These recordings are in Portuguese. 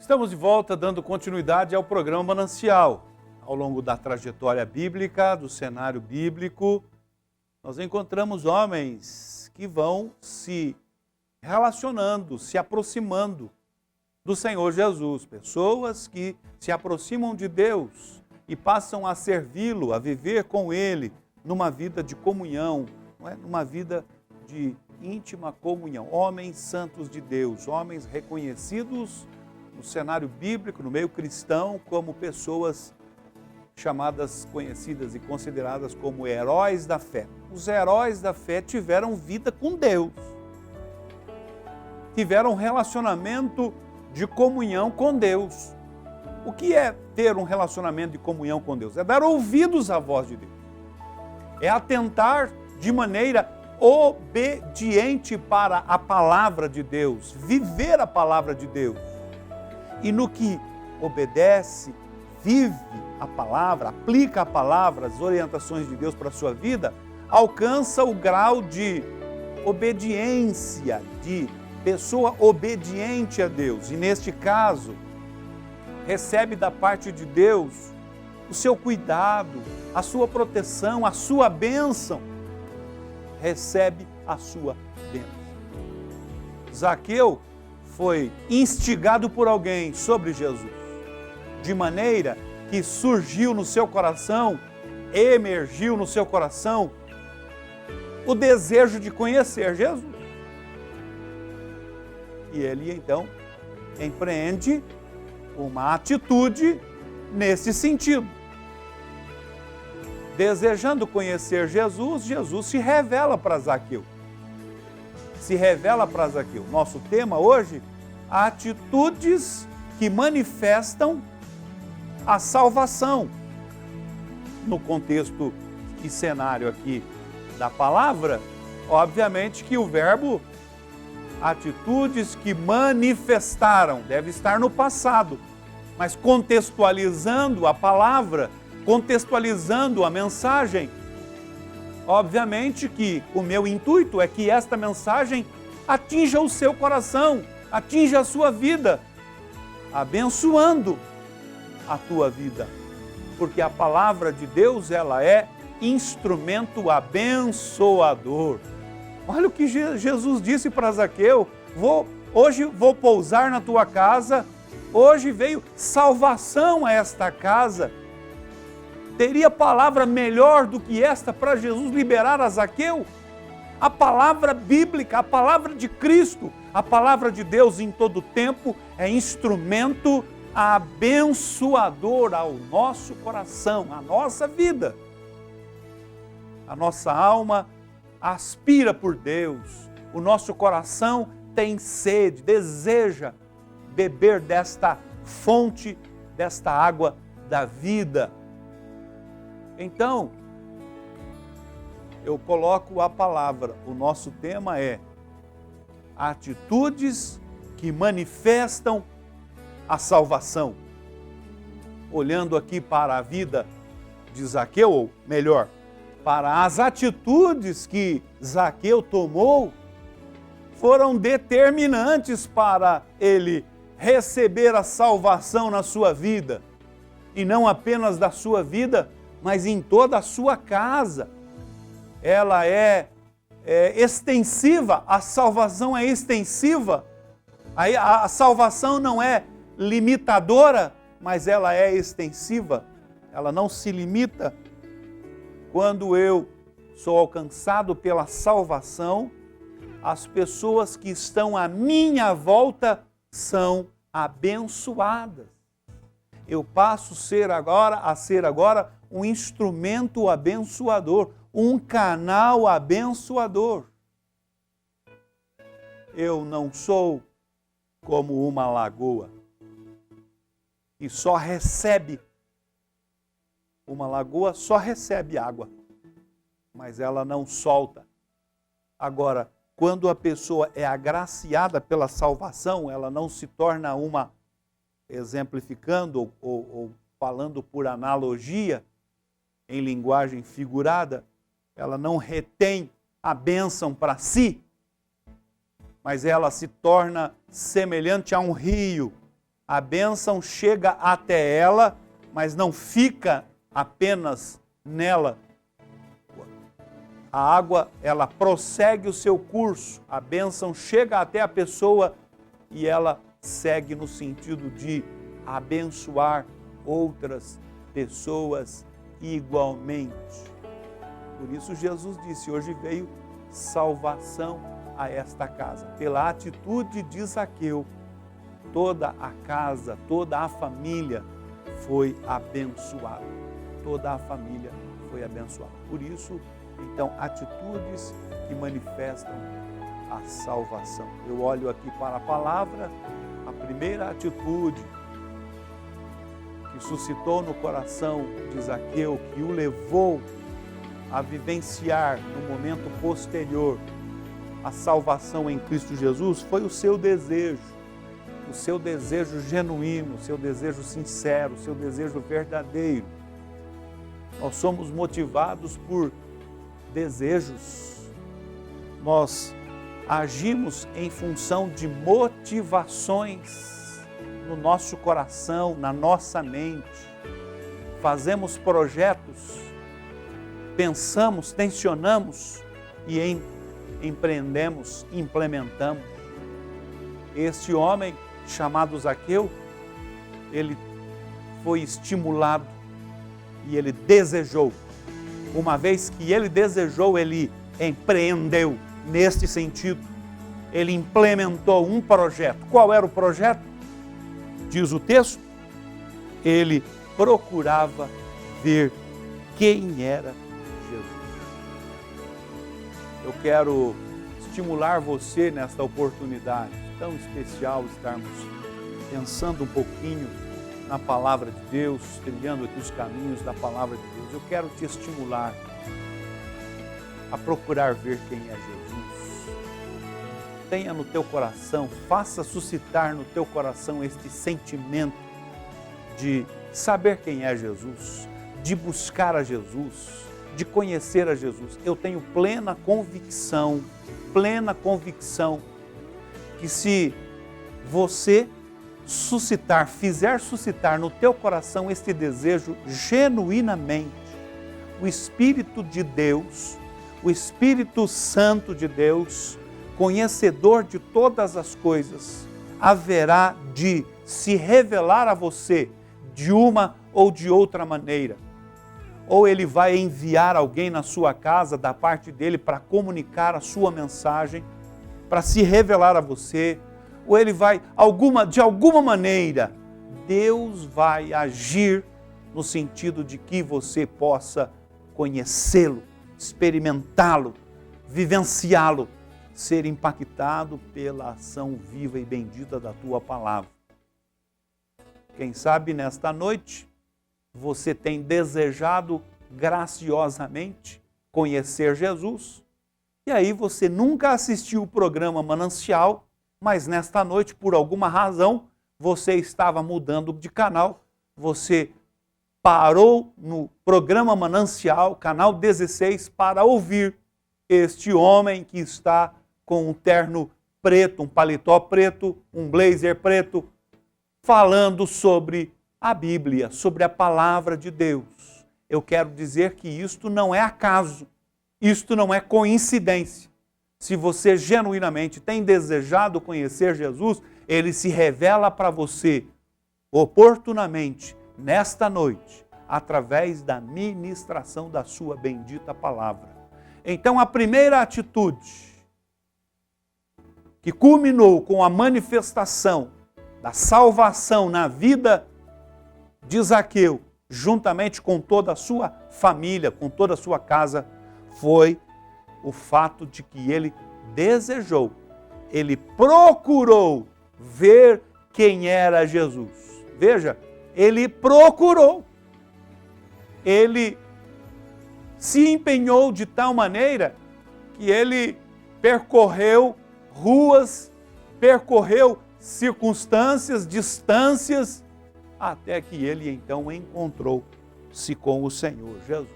Estamos de volta dando continuidade ao programa Manancial. Ao longo da trajetória bíblica, do cenário bíblico, nós encontramos homens que vão se relacionando, se aproximando do Senhor Jesus. Pessoas que se aproximam de Deus e passam a servi-lo, a viver com Ele, numa vida de comunhão, numa vida de íntima comunhão. Homens santos de Deus, homens reconhecidos no cenário bíblico, no meio cristão, como pessoas chamadas, conhecidas e consideradas como heróis da fé. Os heróis da fé tiveram vida com Deus, tiveram um relacionamento de comunhão com Deus. O que é ter um relacionamento de comunhão com Deus? É dar ouvidos à voz de Deus. É atentar de maneira obediente para a palavra de Deus, viver a palavra de Deus. E no que obedece, vive a palavra, aplica a palavra, as orientações de Deus para a sua vida, alcança o grau de obediência, de pessoa obediente a Deus. E neste caso, recebe da parte de Deus o seu cuidado, a sua proteção, a sua bênção. Recebe a sua bênção. Zaqueu foi instigado por alguém sobre Jesus, de maneira que surgiu no seu coração, emergiu no seu coração, o desejo de conhecer Jesus. E ele então empreende uma atitude nesse sentido. Desejando conhecer Jesus, Jesus se revela para Zaqueu. Se revela para Zaqueu. Nosso tema hoje, atitudes que manifestam a salvação. No contexto e cenário aqui da palavra, obviamente que o verbo atitudes que manifestaram deve estar no passado, mas contextualizando a palavra, contextualizando a mensagem, obviamente que o meu intuito é que esta mensagem atinja o seu coração, atinja a sua vida, abençoando a tua vida, porque a palavra de Deus, ela é instrumento abençoador. Olha o que Jesus disse para Zaqueu: hoje vou pousar na tua casa, hoje veio salvação a esta casa. Teria palavra melhor do que esta para Jesus liberar a Zaqueu? A palavra bíblica, a palavra de Cristo, a palavra de Deus em todo tempo é instrumento abençoador ao nosso coração, à nossa vida. A nossa alma aspira por Deus, o nosso coração tem sede, deseja beber desta fonte, desta água da vida. Então, eu coloco a palavra, o nosso tema é atitudes que manifestam a salvação. Olhando aqui para a vida de Zaqueu, ou melhor, para as atitudes que Zaqueu tomou, foram determinantes para ele receber a salvação na sua vida. E não apenas da sua vida, mas em toda a sua casa. Ela é extensiva, a salvação é extensiva. A salvação não é limitadora, mas ela é extensiva. Ela não se limita. Quando eu sou alcançado pela salvação, as pessoas que estão à minha volta são abençoadas. Eu passo a ser agora um instrumento abençoador, um canal abençoador. Eu não sou como uma lagoa que só recebe. Uma lagoa só recebe água, mas ela não solta. Agora, quando a pessoa é agraciada pela salvação, ela não se torna uma, exemplificando ou falando por analogia, em linguagem figurada, ela não retém a bênção para si, mas ela se torna semelhante a um rio A bênção chega até ela, mas não fica apenas nela. A água, ela prossegue o seu curso. A bênção chega até a pessoa e ela segue no sentido de abençoar outras pessoas igualmente. Por isso Jesus disse, hoje veio salvação a esta casa. Pela atitude de Zaqueu, toda a casa, toda a família foi abençoada. Toda a família foi abençoada. Por isso, então, atitudes que manifestam a salvação. Eu olho aqui para a palavra, a primeira atitude que suscitou no coração de Zaqueu, que o levou a vivenciar no momento posterior a salvação em Cristo Jesus, foi o seu desejo genuíno, o seu desejo sincero, o seu desejo verdadeiro. Nós somos motivados por desejos, nós agimos em função de motivações no nosso coração, na nossa mente, fazemos projetos, pensamos, tensionamos e empreendemos, implementamos. Este homem chamado Zaqueu, ele foi estimulado e ele desejou. Uma vez que ele desejou, ele empreendeu neste sentido. Ele implementou um projeto. Qual era o projeto? Diz o texto, ele procurava ver quem era Jesus. Eu quero estimular você nesta oportunidade tão especial, estarmos pensando um pouquinho na palavra de Deus, trilhando aqui os caminhos da palavra de Deus. Eu quero te estimular a procurar ver quem é Jesus. Tenha no teu coração, faça suscitar no teu coração este sentimento de saber quem é Jesus, de buscar a Jesus, de conhecer a Jesus. Eu tenho plena convicção que se você fizer suscitar no teu coração este desejo genuinamente, o Espírito de Deus, o Espírito Santo de Deus, conhecedor de todas as coisas, haverá de se revelar a você de uma ou de outra maneira. Ou ele vai enviar alguém na sua casa da parte dele para comunicar a sua mensagem, para se revelar a você, ou ele vai, de alguma maneira, Deus vai agir no sentido de que você possa conhecê-lo, experimentá-lo, vivenciá-lo, ser impactado pela ação viva e bendita da tua palavra. Quem sabe nesta noite você tem desejado graciosamente conhecer Jesus, e aí você nunca assistiu o programa Manancial, mas nesta noite, por alguma razão, você estava mudando de canal, você parou no programa Manancial, canal 16, para ouvir este homem que está com um terno preto, um paletó preto, um blazer preto, falando sobre a Bíblia, sobre a palavra de Deus. Eu quero dizer que isto não é acaso, isto não é coincidência. Se você genuinamente tem desejado conhecer Jesus, ele se revela para você oportunamente, nesta noite, através da ministração da sua bendita palavra. Então, a primeira atitude que culminou com a manifestação da salvação na vida de Zaqueu, juntamente com toda a sua família, com toda a sua casa, foi o fato de que ele desejou, ele procurou ver quem era Jesus. Veja, ele procurou, ele se empenhou de tal maneira que ele percorreu ruas, percorreu circunstâncias, distâncias, até que ele então encontrou-se com o Senhor Jesus.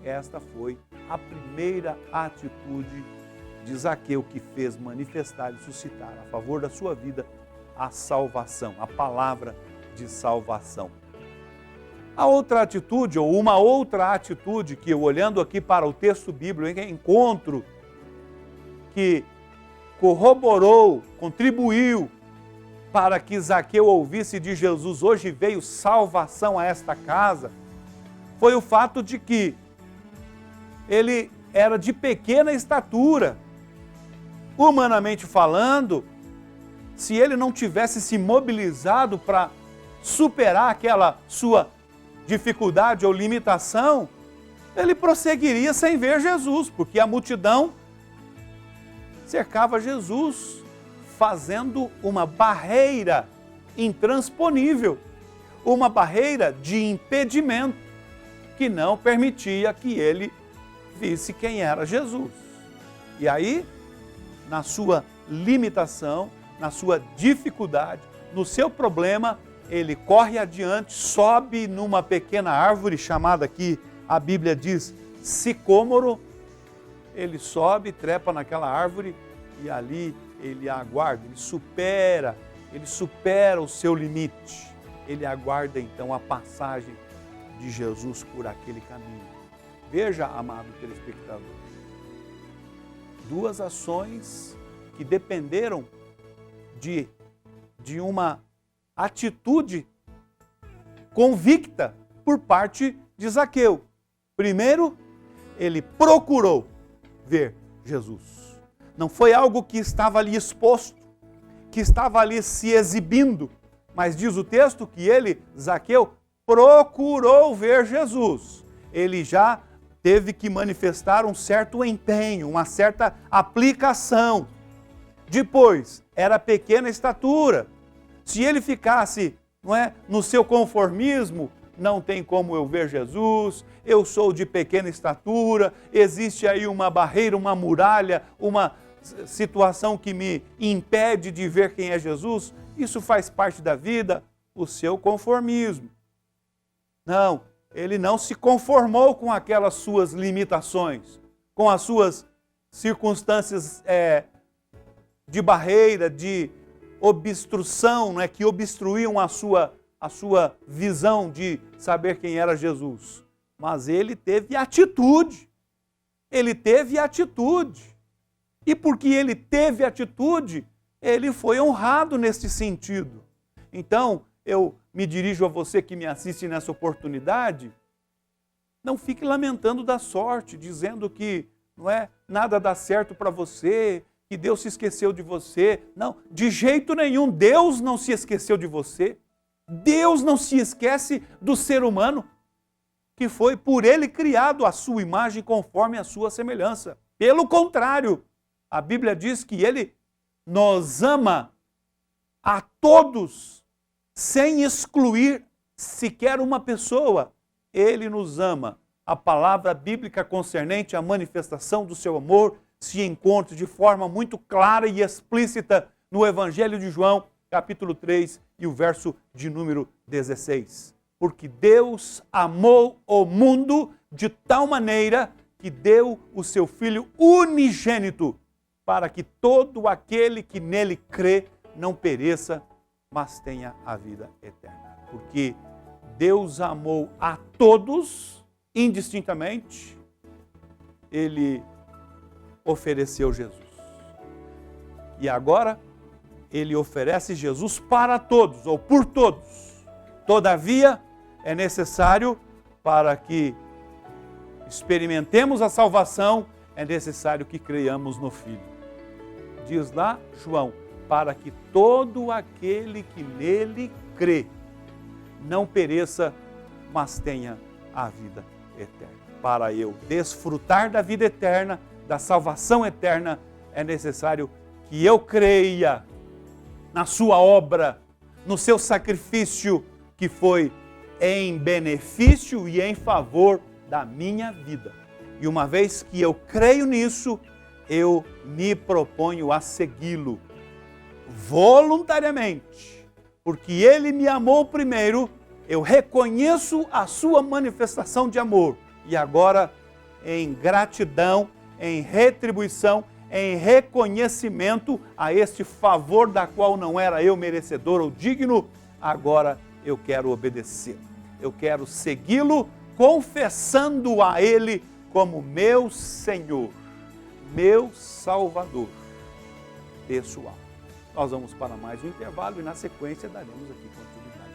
Esta foi a primeira atitude de Zaqueu que fez manifestar e suscitar a favor da sua vida a salvação, a palavra de salvação. A outra atitude, ou uma outra atitude que eu, olhando aqui para o texto bíblico, encontro que corroborou, contribuiu para que Zaqueu ouvisse de Jesus: hoje veio salvação a esta casa, foi o fato de que ele era de pequena estatura. Humanamente falando, se ele não tivesse se mobilizado para superar aquela sua dificuldade ou limitação, ele prosseguiria sem ver Jesus, porque a multidão cercava Jesus, fazendo uma barreira intransponível, uma barreira de impedimento que não permitia que ele visse quem era Jesus. E aí, na sua limitação, na sua dificuldade, no seu problema, ele corre adiante, sobe numa pequena árvore chamada aqui, a Bíblia diz, sicômoro. Ele sobe, trepa naquela árvore e ali ele aguarda, ele supera o seu limite. Ele aguarda então a passagem de Jesus por aquele caminho. Veja, amado telespectador, duas ações que dependeram de uma atitude convicta por parte de Zaqueu. Primeiro, ele procurou ver Jesus. Não foi algo que estava ali exposto, que estava ali se exibindo, mas diz o texto que ele, Zaqueu, procurou ver Jesus. Ele já teve que manifestar um certo empenho, uma certa aplicação. Depois, era pequena estatura. Se ele ficasse, no seu conformismo, não tem como eu ver Jesus, eu sou de pequena estatura, existe aí uma barreira, uma muralha, uma situação que me impede de ver quem é Jesus, isso faz parte da vida, o seu conformismo. Não, ele não se conformou com aquelas suas limitações, com as suas circunstâncias de barreira, de obstrução, que obstruíam a sua visão de saber quem era Jesus. Mas ele teve atitude. Ele teve atitude. E porque ele teve atitude, ele foi honrado nesse sentido. Então, eu me dirijo a você que me assiste nessa oportunidade, não fique lamentando da sorte, dizendo que nada dá certo para você, que Deus se esqueceu de você. Não, de jeito nenhum, Deus não se esqueceu de você. Deus não se esquece do ser humano, que foi por ele criado à sua imagem conforme a sua semelhança. Pelo contrário, a Bíblia diz que ele nos ama a todos, sem excluir sequer uma pessoa. Ele nos ama. A palavra bíblica concernente à manifestação do seu amor se encontra de forma muito clara e explícita no Evangelho de João, capítulo 3, e o verso de número 16. Porque Deus amou o mundo de tal maneira que deu o seu Filho unigênito, para que todo aquele que nele crê não pereça, mas tenha a vida eterna. Porque Deus amou a todos, indistintamente, ele ofereceu Jesus. E agora, ele oferece Jesus para todos, ou por todos. Todavia, é necessário, para que experimentemos a salvação, é necessário que creiamos no Filho. Diz lá João, para que todo aquele que nele crê não pereça, mas tenha a vida eterna. Para eu desfrutar da vida eterna, da salvação eterna, é necessário que eu creia na sua obra, no seu sacrifício, que foi em benefício e em favor da minha vida. E uma vez que eu creio nisso, eu me proponho a segui-lo voluntariamente, porque ele me amou primeiro, eu reconheço a sua manifestação de amor, e agora, em gratidão, em retribuição, em reconhecimento a este favor da qual não era eu merecedor ou digno, agora eu quero obedecer. Eu quero segui-lo, confessando a Ele como meu Senhor, meu Salvador pessoal. Nós vamos para mais um intervalo e na sequência daremos aqui continuidade.